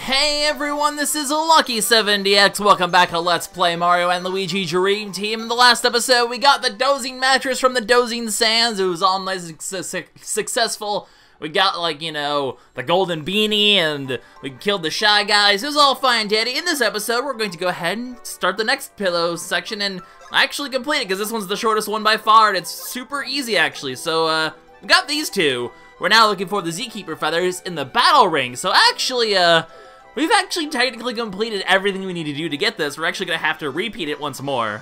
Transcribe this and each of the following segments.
Hey everyone, this is LuckySevenDX. Welcome back to Let's Play Mario and Luigi Dream Team. In the last episode, we got the dozing mattress from the Dozing Sands. It was all nice and successful. We got, like, you know, the golden beanie, and we killed the shy guys. It was all fine and dandy. In this episode, we're going to go ahead and start the next pillow section and actually complete it, because this one's the shortest one by far, and it's super easy, actually. So, we got these two. We're now looking for the Zeekeeper Feathers in the battle ring. So, actually, we've actually technically completed everything we need to do to get this. We're actually going to have to repeat it once more.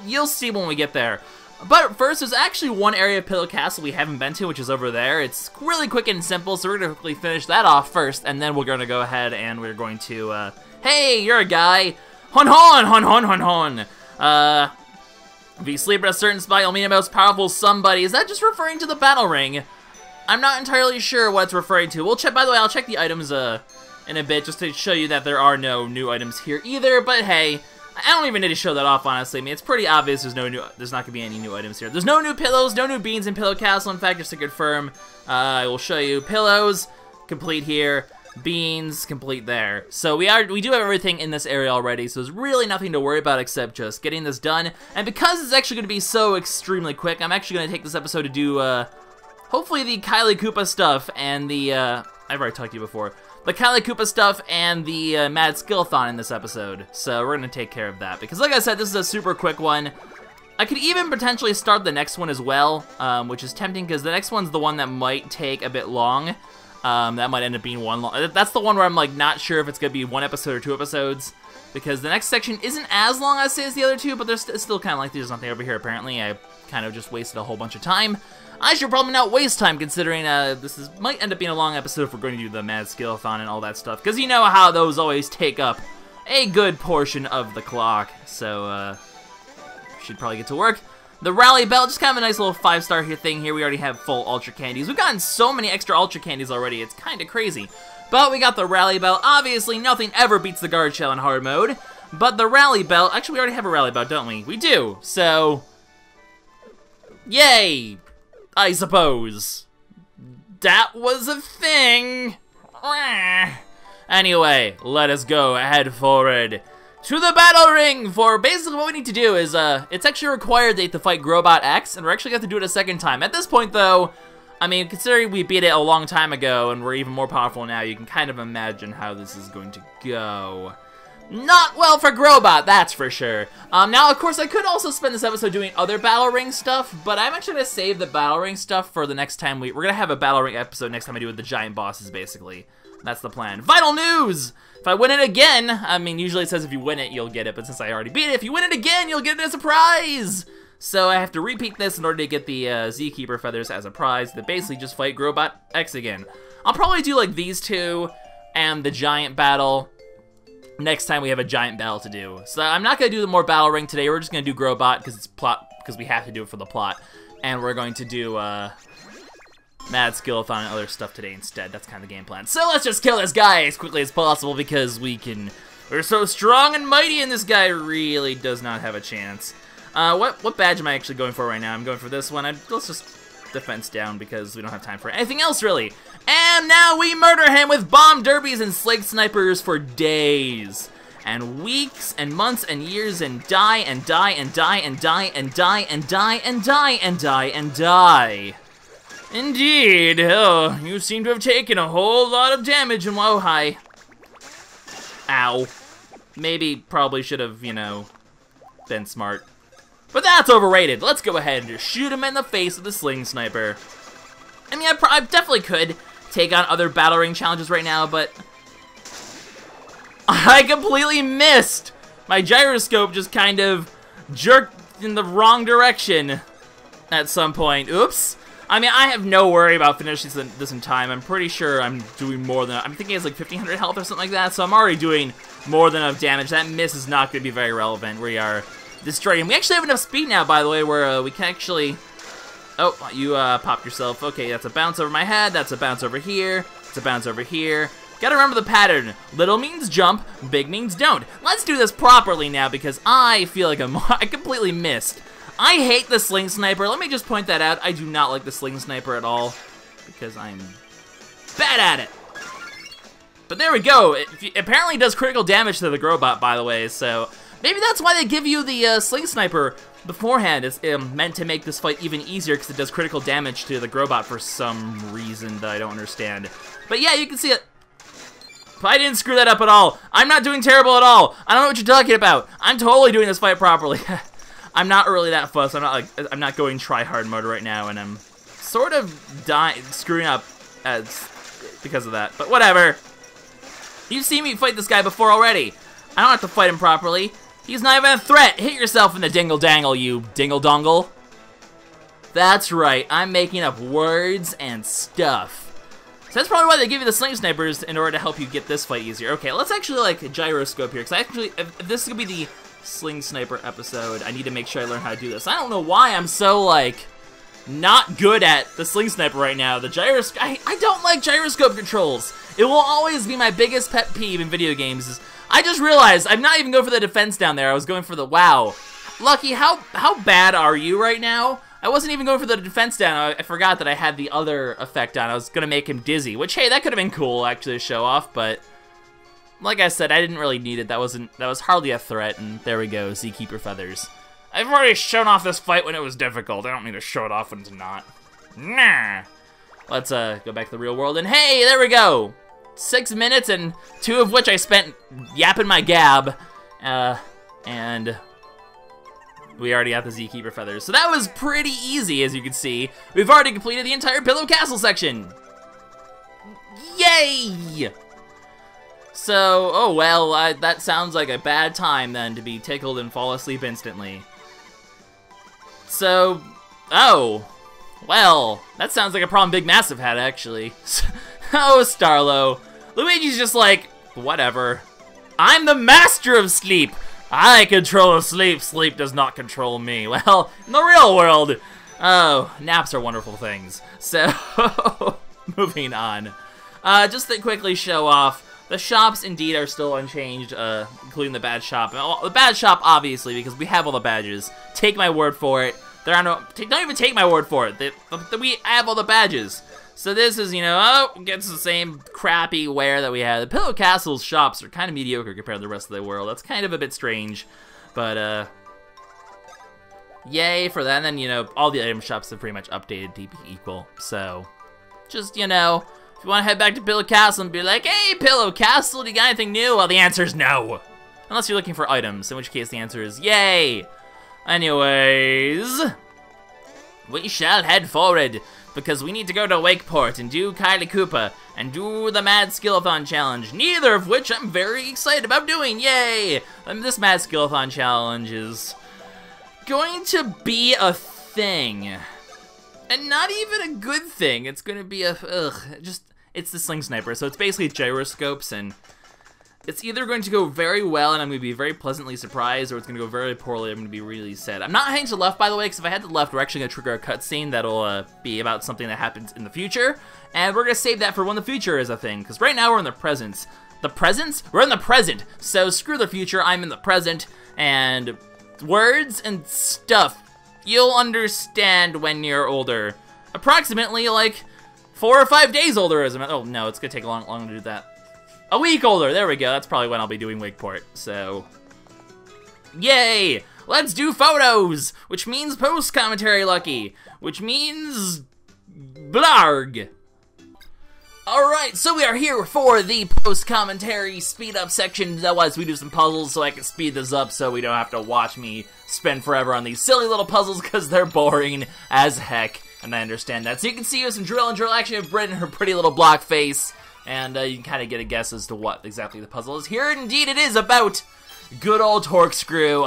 You'll see when we get there. But first, there's actually one area of Pillow Castle we haven't been to, which is over there. It's really quick and simple, so we're going to quickly finish that off first, and then we're going to go ahead and we're going to, hey, you're a guy. Hon hon, hon hon hon hon. If you sleep at a certain spot, you'll meet a most powerful somebody. Is that just referring to the battle ring? I'm not entirely sure what it's referring to. We'll check, by the way, I'll check the items, in a bit, just to show you that there are no new items here either, but hey, I don't even need to show that off, honestly. I mean, it's pretty obvious there's not gonna be any new items here. There's no new pillows, no new beans in Pillow Castle. In fact, just to confirm, I will show you pillows, complete here, beans, complete there. So we do have everything in this area already, so there's really nothing to worry about except just getting this done. And because it's actually gonna be so extremely quick, I'm actually gonna take this episode to do, hopefully the Kylie Koopa stuff and the, I've already talked to you before. The Kylie Koopa stuff and the Mad Skillathon in this episode. So we're going to take care of that. Because like I said, this is a super quick one. I could even potentially start the next one as well, which is tempting because the next one's the one that might take a bit long. That might end up being one long. That's the one where I'm like not sure if it's going to be one episode or 2 episodes. Because the next section isn't as long, I'd say, as the other two, but there's still kind of like there's nothing over here apparently. I kind of just wasted a whole bunch of time. I should probably not waste time considering might end up being a long episode if we're going to do the Mad Skillathon and all that stuff. Because you know how those always take up a good portion of the clock. So, should probably get to work. The Rally Belt, just kind of a nice little 5-star thing here. We already have full Ultra Candies. We've gotten so many extra Ultra Candies already, it's kind of crazy. But we got the Rally Belt. Obviously, nothing ever beats the Guard Shell in hard mode. But the Rally Belt, actually we already have a Rally Belt, don't we? We do. So, yay! I suppose. That was a thing. Anyway, let us go head forward to the battle ring for basically what we need to do is, it's actually required that to fight Grobot X, and we're actually going to have to do it a second time. At this point, though, I mean, considering we beat it a long time ago and we're even more powerful now, you can kind of imagine how this is going to go. Not well for Grobot, that's for sure. Now, of course, I could also spend this episode doing other Battle Ring stuff, but I'm actually going to save the Battle Ring stuff for the next time we're going to have a Battle Ring episode next time I do with the giant bosses, basically. That's the plan. Vital news! If I win it again, I mean, usually it says if you win it, you'll get it, but since I already beat it, if you win it again, you'll get it as a prize! So I have to repeat this in order to get the Zeekeeper Feathers as a prize to basically just fight Grobot X again. I'll probably do, like, these two and the giant battle next time we have a giant battle to do. So I'm not going to do the more battle ring today. We're just going to do Grobot because we have to do it for the plot. And we're going to do Mad Skillathon and other stuff today instead. That's kind of the game plan. So let's just kill this guy as quickly as possible because we're so strong and mighty and this guy really does not have a chance. What badge am I actually going for right now? I'm going for this one. Let's just defense down because we don't have time for anything else really. And now we murder him with bomb derbies and slag snipers for days and weeks and months and years and die and die and die and die and die and die and die and die and die. Indeed. Oh, you seem to have taken a whole lot of damage and whoa, hi. Ow. Maybe probably should have, you know, been smart. But that's overrated. Let's go ahead and just shoot him in the face with the sling sniper. I mean, I definitely could take on other battle ring challenges right now, but I completely missed. My gyroscope just kind of jerked in the wrong direction at some point. Oops. I mean, I have no worry about finishing this in time. I'm pretty sure I'm doing more than, I'm thinking it's like 1500 health or something like that, so I'm already doing more than enough damage. That miss is not going to be very relevant. We are destroying him. We actually have enough speed now, by the way, where we can actually... Oh, you popped yourself. Okay, that's a bounce over my head. That's a bounce over here. It's a bounce over here. Gotta remember the pattern. Little means jump, big means don't. Let's do this properly now because I feel like I completely missed. I hate the sling sniper. Let me just point that out. I do not like the sling sniper at all because I'm bad at it. But there we go. It apparently does critical damage to the Grobot, by the way, so maybe that's why they give you the Sling Sniper beforehand. It's meant to make this fight even easier because it does critical damage to the Grobot for some reason that I don't understand. But yeah, you can see it. I didn't screw that up at all. I'm not doing terrible at all. I don't know what you're talking about. I'm totally doing this fight properly. I'm not really that fussed. I'm not going try-hard mode right now, and I'm sort of screwing up because of that. But whatever. You've seen me fight this guy before already. I don't have to fight him properly. He's not even a threat. Hit yourself in the dingle-dangle, you dingle-dongle. That's right. I'm making up words and stuff. So that's probably why they give you the Sling Snipers in order to help you get this fight easier. Okay, let's actually, like, gyroscope here, because if this is going to be the Sling Sniper episode, I need to make sure I learn how to do this. I don't know why I'm so, like, not good at the Sling Sniper right now. The gyroscope, I don't like gyroscope controls. It will always be my biggest pet peeve in video games. I just realized I'm not even going for the defense down there. I was going for the wow. Lucky, how bad are you right now? I wasn't even going for the defense down. I forgot that I had the other effect on. I was going to make him dizzy, which, hey, that could have been cool, actually, to show off, but like I said, I didn't really need it. That was hardly a threat, and there we go, Zeekeeper Feathers. I've already shown off this fight when it was difficult. I don't need to show it off when it's not. Nah. Let's go back to the real world, and hey, there we go. 6 minutes, and 2 of which I spent yapping my gab, and we already got the Zeekeeper Feathers. So that was pretty easy, as you can see. We've already completed the entire Pillow Castle section. Yay! So, oh well, that sounds like a bad time then to be tickled and fall asleep instantly. So, oh, well, that sounds like a problem Big Massive had, actually. Oh, Starlo. Luigi's just like, whatever. I'm the master of sleep. I control sleep. Sleep does not control me. Well, in the real world, oh, naps are wonderful things. So, moving on. Just to quickly show off, the shops indeed are still unchanged, including the badge shop. The badge shop, obviously, because we have all the badges. Take my word for it. There are no, don't even take my word for it. We have all the badges. So this is, you know, gets the same crappy wear that we had. The Pillow Castle's shops are kind of mediocre compared to the rest of the world. That's kind of a bit strange, but, yay for that. And then, you know, all the item shops have pretty much updated to be equal. So, just, you know, if you want to head back to Pillow Castle and be like, hey, Pillow Castle, do you got anything new? Well, the answer is no. Unless you're looking for items, in which case the answer is yay. Anyways, we shall head forward, because we need to go to Wakeport and do Kylie Koopa and do the Mad Skillathon challenge, neither of which I'm very excited about doing, yay! This Mad Skillathon challenge is going to be a thing, and not even a good thing. It's going to be a, it's the Sling Sniper, so it's basically gyroscopes, and it's either going to go very well and I'm going to be very pleasantly surprised, or it's going to go very poorly. I'm going to be really sad. I'm not heading to the left, by the way, because if I head to the left, we're actually going to trigger a cutscene that'll be about something that happens in the future, and we're going to save that for when the future is a thing, because right now we're in the present. The present? We're in the present, so screw the future, I'm in the present, and words and stuff, you'll understand when you're older. Approximately, like, 4 or 5 days older, as a matter. Oh, no, it's going to take long to do that. A week older, there we go. That's probably when I'll be doing Wakeport, so. Yay! Let's do photos! Which means post-commentary, Lucky. Which means blarg. Alright, so we are here for the post-commentary speed-up section. Otherwise, we do some puzzles so I can speed this up so we don't have to watch me spend forever on these silly little puzzles because they're boring as heck. And I understand that. So you can see with some drill and drill action of Brit and her pretty little block face. And you can kind of get a guess as to what exactly the puzzle is. Here, indeed, it is about good old Torque-Screw.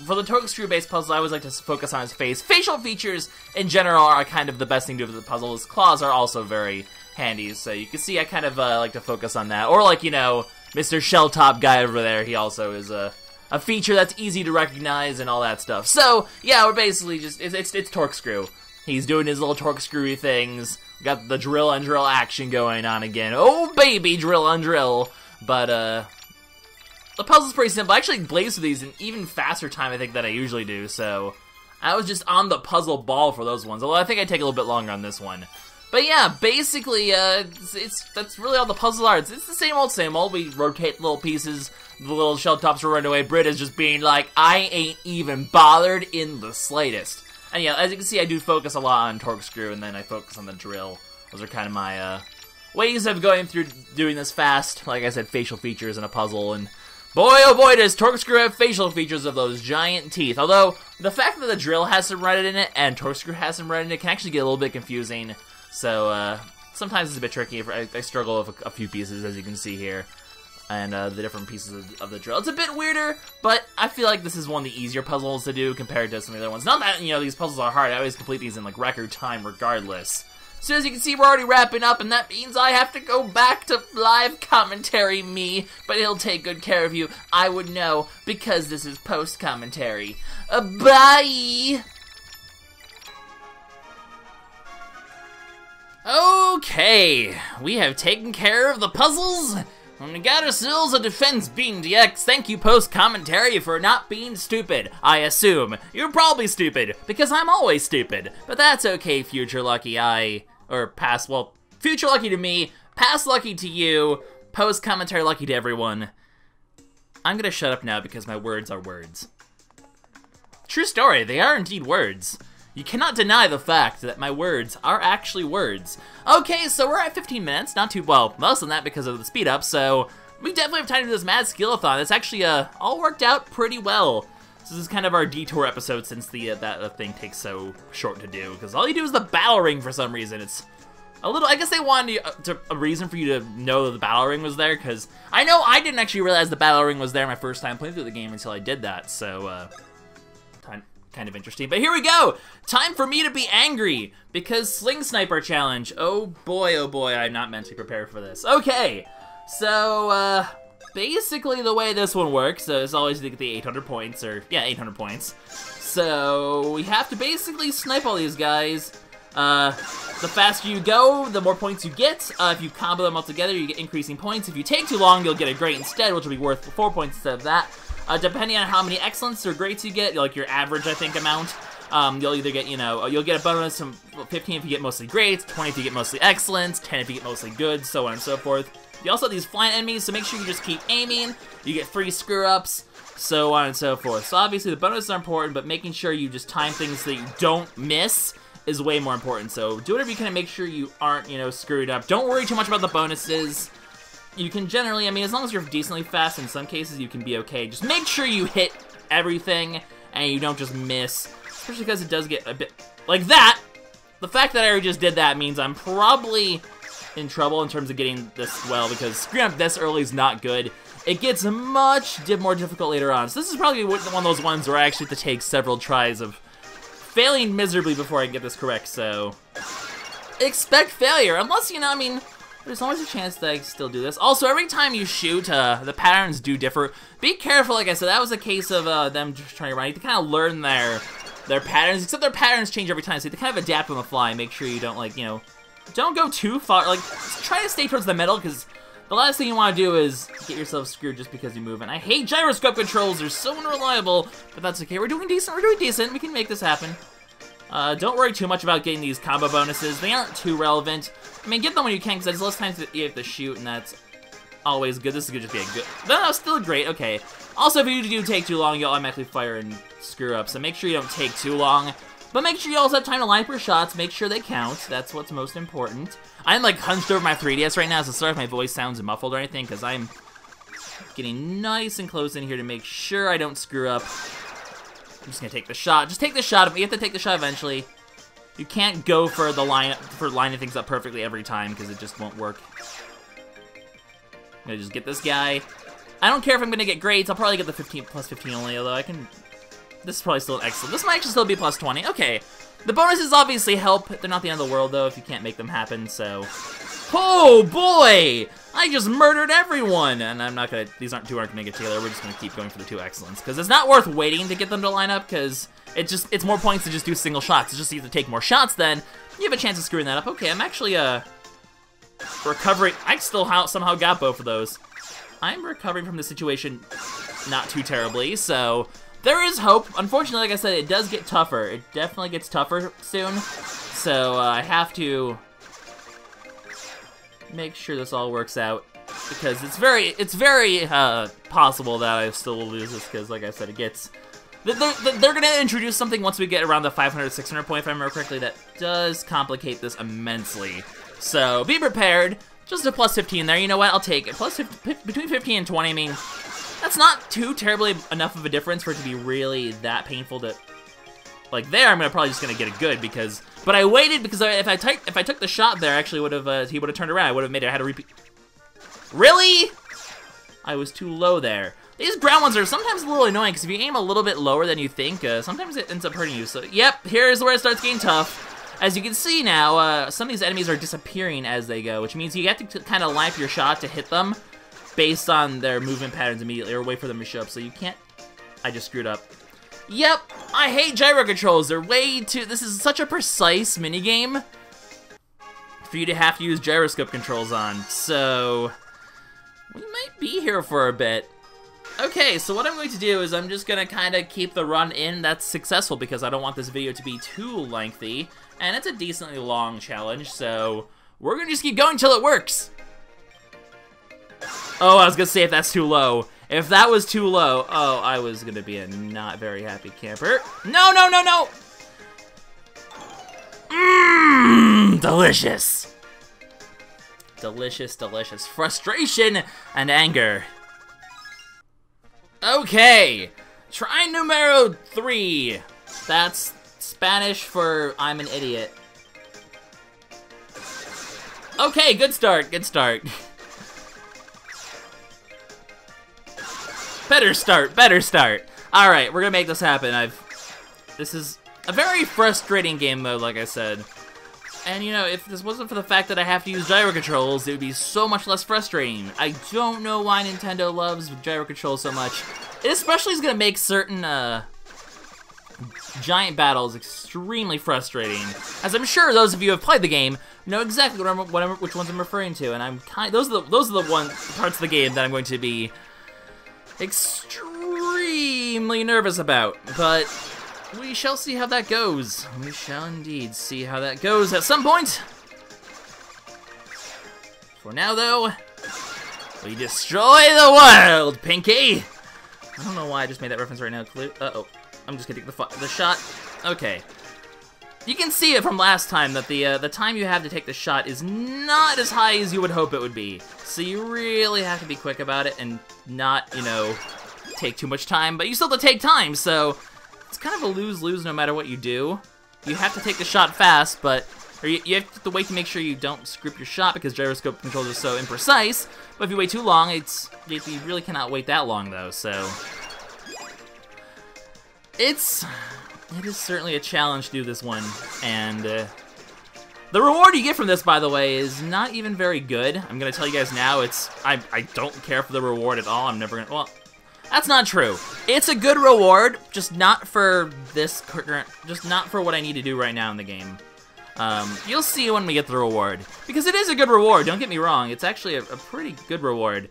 For the Torque-Screw-based puzzle, I always like to focus on his face. Facial features, in general, are kind of the best thing to do with the puzzle. His claws are also very handy, so you can see I kind of like to focus on that. Or, like, you know, Mr. Shelltop guy over there, he also is a feature that's easy to recognize and all that stuff. So, yeah, we're basically just, it's Torque-Screw. He's doing his little Torque-Screwy things. Got the drill and drill action going on again. Oh, baby, drill and drill. But, the puzzle's pretty simple. I actually blaze through these in even faster time, I think, than I usually do. So, I was just on the puzzle ball for those ones. Although, I think I take a little bit longer on this one. But yeah, basically, that's really all the puzzles are. It's the same old. We rotate little pieces, the little shell tops will run away. Brit is just being like, I ain't even bothered in the slightest. And yeah, as you can see, I do focus a lot on Corkscrew, and then I focus on the drill. Those are kind of my ways of going through doing this fast. Like I said, facial features in a puzzle, and boy, oh boy, does Corkscrew have facial features of those giant teeth. Although, the fact that the drill has some red in it, and Corkscrew has some red in it, can actually get a little bit confusing. So, sometimes it's a bit tricky. I struggle with a few pieces, as you can see here. And, the different pieces of the drill. It's a bit weirder, but I feel like this is one of the easier puzzles to do compared to some of the other ones. Not that, these puzzles are hard. I always complete these in, like, record time regardless. So as you can see, we're already wrapping up, and that means I have to go back to live commentary me, but he'll take good care of you. I would know, because this is post-commentary. Bye! Okay, we have taken care of the puzzles, and we got ourselves a defense beam DX. Thank you, post-commentary, for not being stupid. I assume. You're probably stupid, because I'm always stupid. But that's okay, future Lucky future Lucky to me, past Lucky to you, post-commentary Lucky to everyone. I'm gonna shut up now because my words are words. True story, they are indeed words. You cannot deny the fact that my words are actually words. Okay, so we're at 15 minutes, not too, well, less than that because of the speed up, so we definitely have time to do this Mad Skillathon. It's actually, all worked out pretty well. This is kind of our detour episode since that thing takes so short to do, because all you do is the battle ring for some reason. It's a little, I guess they wanted a reason for you to know that the battle ring was there, because I know I didn't actually realize the battle ring was there my first time playing through the game until I did that, so, kind of interesting. But here we go! Time for me to be angry, because Sling Sniper Challenge. Oh boy, I'm not mentally prepared for this. Okay, so, basically the way this one works is always to get the 800 points, or, yeah, 800 points. So, we have to basically snipe all these guys. The faster you go, the more points you get. If you combo them all together, you get increasing points. If you take too long, you'll get a great instead, which will be worth 4 points instead of that. Depending on how many excellence or greats you get, like your average, I think, amount, you'll either get, you'll get a bonus from 15 if you get mostly greats, 20 if you get mostly excellence, 10 if you get mostly good, so on and so forth. You also have these flying enemies, so make sure you just keep aiming. You get 3 screw-ups, so on and so forth. So obviously the bonuses are important, but making sure you just time things so that you don't miss is way more important. So do whatever you can to make sure you aren't, screwed up. Don't worry too much about the bonuses. You can generally, as long as you're decently fast, in some cases you can be okay. Just make sure you hit everything and you don't just miss, especially because it does get a bit like that. The fact that I already just did that means I'm probably in trouble in terms of getting this well, because screwing up this early is not good. It gets much more difficult later on. So this is probably one of those ones where I actually have to take several tries of failing miserably before I get this correct, so expect failure, unless, there's always a chance that I still do this. Also, every time you shoot, the patterns do differ. Be careful, like I said, that was a case of them just trying to run. You have to kind of learn their patterns, except their patterns change every time, so you have to kind of adapt on the fly. Make sure you don't, don't go too far. Like, try to stay towards the middle, because the last thing you want to do is get yourself screwed just because you move. And I hate gyroscope controls. They're so unreliable, but that's okay. We're doing decent. We can make this happen. Don't worry too much about getting these combo bonuses. They aren't too relevant. Get them when you can, because there's less times that you have to shoot, and that's always good. This is going to just be a good... No, still great. Okay. Also, if you do take too long, you'll automatically fire and screw up, so make sure you don't take too long. But make sure you also have time to line up your shots. Make sure they count. That's what's most important. I'm, hunched over my 3DS right now, so sorry if my voice sounds muffled or anything, because I'm getting nice and close in here to make sure I don't screw up. I'm just gonna take the shot. Just take the shot. You have to take the shot eventually. You can't go for lining things up perfectly every time, because it just won't work. I'm gonna just get this guy. I don't care if I'm gonna get grades. I'll probably get the plus 15 only, although I can... This is probably still an excellent. This might actually still be plus 20. Okay. The bonuses obviously help. They're not the end of the world, though, if you can't make them happen, so... Oh, boy! I just murdered everyone! And I'm not gonna... These aren't gonna get together. We're just gonna keep going for the 2 excellence, because it's not worth waiting to get them to line up, because it's more points to just do single shots. It's just you have to take more shots, then you have a chance of screwing that up. Okay, I'm actually, recovering. I still somehow got both of those. I'm recovering from the situation not too terribly, so there is hope. Unfortunately, like I said, it does get tougher. It definitely gets tougher soon, so I have to make sure this all works out, because it's very possible that I still will lose this, because like I said, it gets... They're gonna introduce something once we get around the 500, 600 point, if I remember correctly, that does complicate this immensely. So, be prepared. Just a plus 15 there, you know what, I'll take it. Between 15 and 20, I mean, that's not too terribly enough of a difference for it to be really that painful to... Like there, I'm probably just gonna get it good, because... But I waited, because if I took the shot there, actually would have, he would have turned around, I would have made it, I had to repeat... Really? I was too low there. These ground ones are sometimes a little annoying, because if you aim a little bit lower than you think, sometimes it ends up hurting you. So, yep, here's where it starts getting tough. As you can see now, some of these enemies are disappearing as they go, which means you have to kind of line up your shot to hit them based on their movement patterns immediately, or wait for them to show up, so you can't... I just screwed up. Yep, I hate gyro controls. They're way too... This is such a precise minigame for you to have to use gyroscope controls on, so... We might be here for a bit. Okay, so what I'm going to do is I'm just going to kind of keep the run in that's successful, because I don't want this video to be too lengthy, and it's a decently long challenge, so we're going to just keep going till it works. Oh, I was going to say if that's too low. If that was too low, oh, I was going to be a not very happy camper. No, no, no, no! Mmm, delicious. Delicious, delicious. Frustration and anger. Okay, try numero 3. That's Spanish for I'm an idiot. Okay, good start, good start. Better start, better start. Alright, we're gonna make this happen. This is a very frustrating game mode, like I said. And, you know, if this wasn't for the fact that I have to use gyro controls, it would be so much less frustrating. I don't know why Nintendo loves gyro controls so much. It especially is going to make certain giant battles extremely frustrating. As I'm sure those of you who have played the game know exactly which ones I'm referring to. And those are the parts of the game that I'm going to be extremely nervous about. But... we shall see how that goes. We shall indeed see how that goes at some point. For now, though, we destroy the world, Pinky! I don't know why I just made that reference right now. Uh-oh. I'm just gonna take the shot. Okay. You can see it from last time that the time you have to take the shot is not as high as you would hope it would be. So you really have to be quick about it and not, you know, take too much time. But you still have to take time, so... it's kind of a lose-lose no matter what you do. You have to take the shot fast, but... or you have to wait to make sure you don't screw up your shot because gyroscope controls are so imprecise. But if you wait too long, you really cannot wait that long, though, so... It is certainly a challenge to do this one, and... the reward you get from this, by the way, is not even very good. I'm gonna tell you guys now, I don't care for the reward at all. I'm never gonna... well... that's not true. It's a good reward, just not for this current, just not for what I need to do right now in the game. You'll see when we get the reward. Because it is a good reward, don't get me wrong. It's actually a pretty good reward.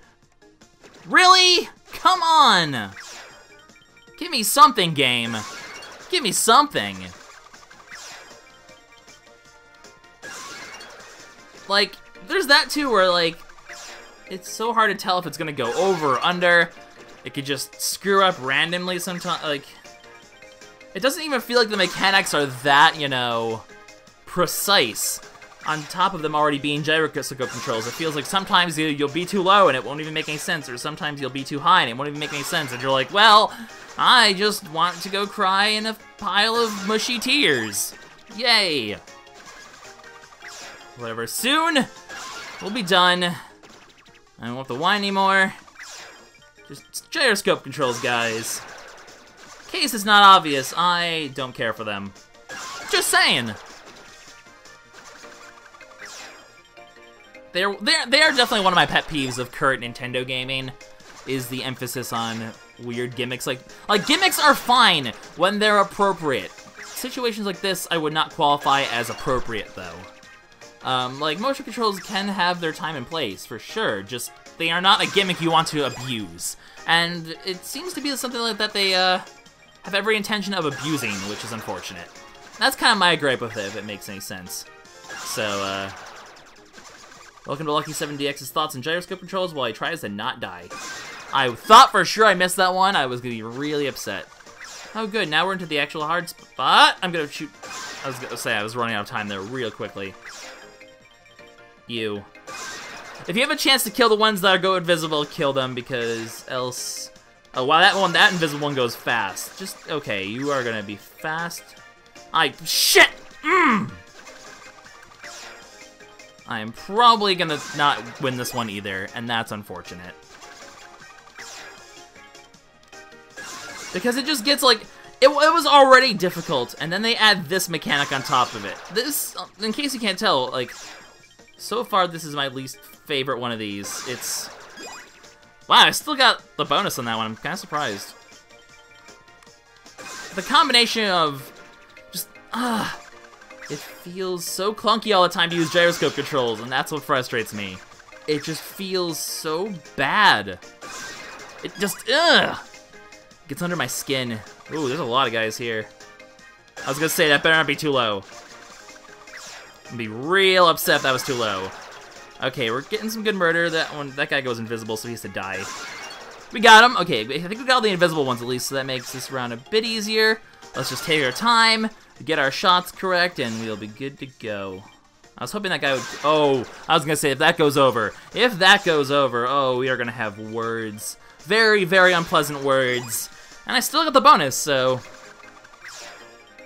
Really? Come on! Give me something, game. Give me something. Like, there's that too where, like, it's so hard to tell if it's gonna go over or under. It could just screw up randomly sometimes, like... it doesn't even feel like the mechanics are that, you know, precise. On top of them already being gyroscope controls, it feels like sometimes you'll be too low and it won't even make any sense, or sometimes you'll be too high and it won't even make any sense, and you're like, well, I just want to go cry in a pile of mushy tears. Yay. Whatever, soon we'll be done. I don't have to whine anymore. Just gyroscope controls, guys. Case is not obvious. I don't care for them. Just saying. They are definitely one of my pet peeves of current Nintendo gaming, is the emphasis on weird gimmicks. Like gimmicks are fine when they're appropriate. Situations like this, I would not qualify as appropriate, though. Like, motion controls can have their time and place, for sure. Just, they are not a gimmick you want to abuse. And it seems to be something like that they, have every intention of abusing, which is unfortunate. That's kind of my gripe with it, if it makes any sense. So, Welcome to LuckySevenDX's thoughts and gyroscope controls while he tries to not die. I thought for sure I missed that one. I was gonna be really upset. Oh good, now we're into the actual hard spot. I'm gonna shoot. I was gonna say I was running out of time there real quickly. You. If you have a chance to kill the ones that go invisible, kill them, because else... Oh, wow, that invisible one goes fast. Just, okay, you are gonna be fast. Shit! I am probably gonna not win this one either, and that's unfortunate. Because it just gets, like... It was already difficult, and then they add this mechanic on top of it. This, in case you can't tell, like... So far, this is my least favorite one of these. It's... Wow, I still got the bonus on that one. I'm kind of surprised. The combination of... Just... It feels so clunky all the time to use gyroscope controls, and that's what frustrates me. It just feels so bad. It just... Gets under my skin. Ooh, there's a lot of guys here. I was gonna say, that better not be too low. I'd be real upset if that was too low. Okay, we're getting some good murder. That guy goes invisible, so he has to die. We got him. Okay, I think we got all the invisible ones at least, so that makes this round a bit easier. Let's just take our time, get our shots correct, and we'll be good to go. I was hoping that guy would... Oh, I was gonna say, if that goes over, oh, we are gonna have words. Very, very unpleasant words. And I still got the bonus, so...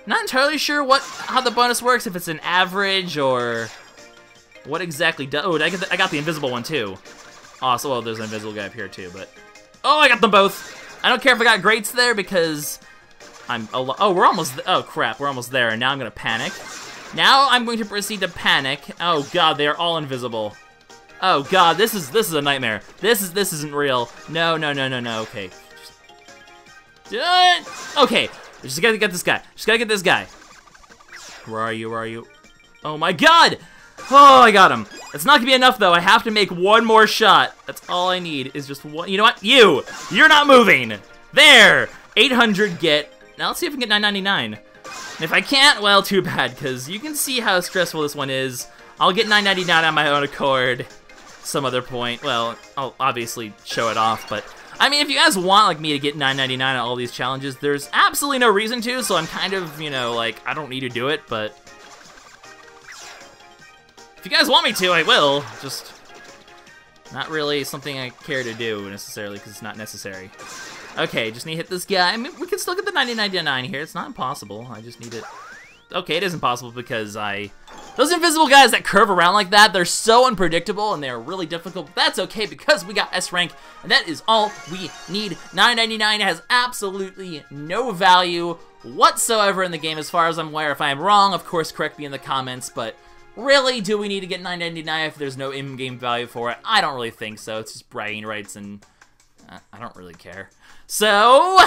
Not entirely sure how the bonus works, if it's an average or what exactly does. Oh, I got the invisible one too. Also, well, there's an invisible guy up here too, but oh, I got them both. I don't care if I got greats there because we're almost. Oh crap, we're almost there, and now I'm gonna panic. Now I'm going to proceed to panic. Oh god, they are all invisible. Oh god, this is a nightmare. This isn't real. No. Okay. Okay. Just gotta get this guy. Just gotta get this guy. Where are you? Oh my god! Oh, I got him. It's not gonna be enough though. I have to make one more shot. That's all I need is just one. You know what? You're not moving. There! 800 get. Now let's see if we can get 999. And if I can't, well, too bad, because you can see how stressful this one is. I'll get 999 on my own accord some other point. Well, I'll obviously show it off, but... I mean, if you guys want, like, me to get 999 on all these challenges, there's absolutely no reason to, so I'm kind of, you know, like, I don't need to do it, but... If you guys want me to, I will. Just not really something I care to do, necessarily, because it's not necessary. Okay, just need to hit this guy. I mean, we can still get the 999 here. It's not impossible. I just need it... Okay, it is impossible because those invisible guys that curve around like that, they're so unpredictable and they're really difficult. But that's okay because we got S rank, and that is all we need. 999 has absolutely no value whatsoever in the game as far as I'm aware. If I am wrong, of course, correct me in the comments, but really, do we need to get 999 if there's no in-game value for it? I don't really think so. It's just bragging rights, and I don't really care. So,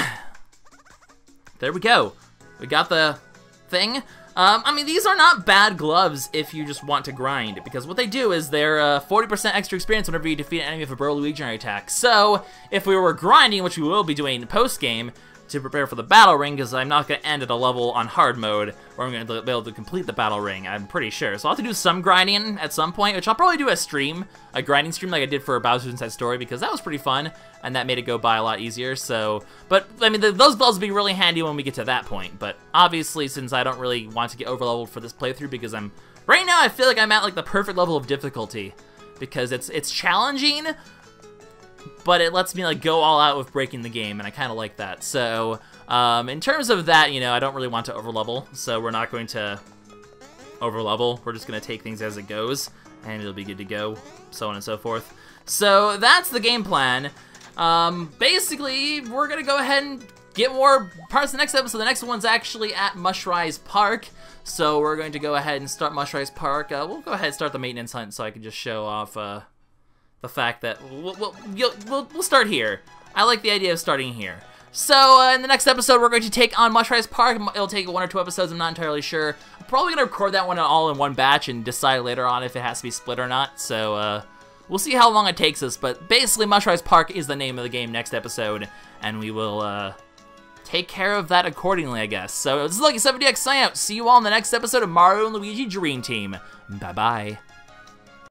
there we go. We got the thing. I mean, these are not bad gloves if you just want to grind, because what they do is they're 40% extra experience whenever you defeat an enemy with a Bro Luigi attack. So, if we were grinding, which we will be doing post-game, to prepare for the battle ring, because I'm not going to end at a level on hard mode where I'm going to be able to complete the battle ring, I'm pretty sure. So I'll have to do some grinding at some point, which I'll probably do a grinding stream like I did for Bowser's Inside Story, because that was pretty fun, and that made it go by a lot easier, so... But, I mean, those gloves will be really handy when we get to that point, but obviously, since I don't really want to get overleveled for this playthrough, because right now I feel like I'm at, like, the perfect level of difficulty, because it's challenging, but it lets me, like, go all out with breaking the game, and I kind of like that. So, in terms of that, you know, I don't really want to overlevel, so we're not going to overlevel. We're just going to take things as it goes, and it'll be good to go, so on and so forth. So, that's the game plan. Basically, we're going to go ahead and get more parts the next episode. The next one's actually at Mushrise Park, so we're going to go ahead and start Mushrise Park. We'll go ahead and start the maintenance hunt so I can just show off, the fact that we'll start here. I like the idea of starting here. So, in the next episode, we're going to take on Mushrise Park. It'll take 1 or 2 episodes, I'm not entirely sure. I'm probably going to record that one all in one batch and decide later on if it has to be split or not. So, we'll see how long it takes us. But basically, Mushrise Park is the name of the game next episode, and we will take care of that accordingly, I guess. So, this is LuckySevenDX signing out. See you all in the next episode of Mario and Luigi Dream Team. Bye-bye.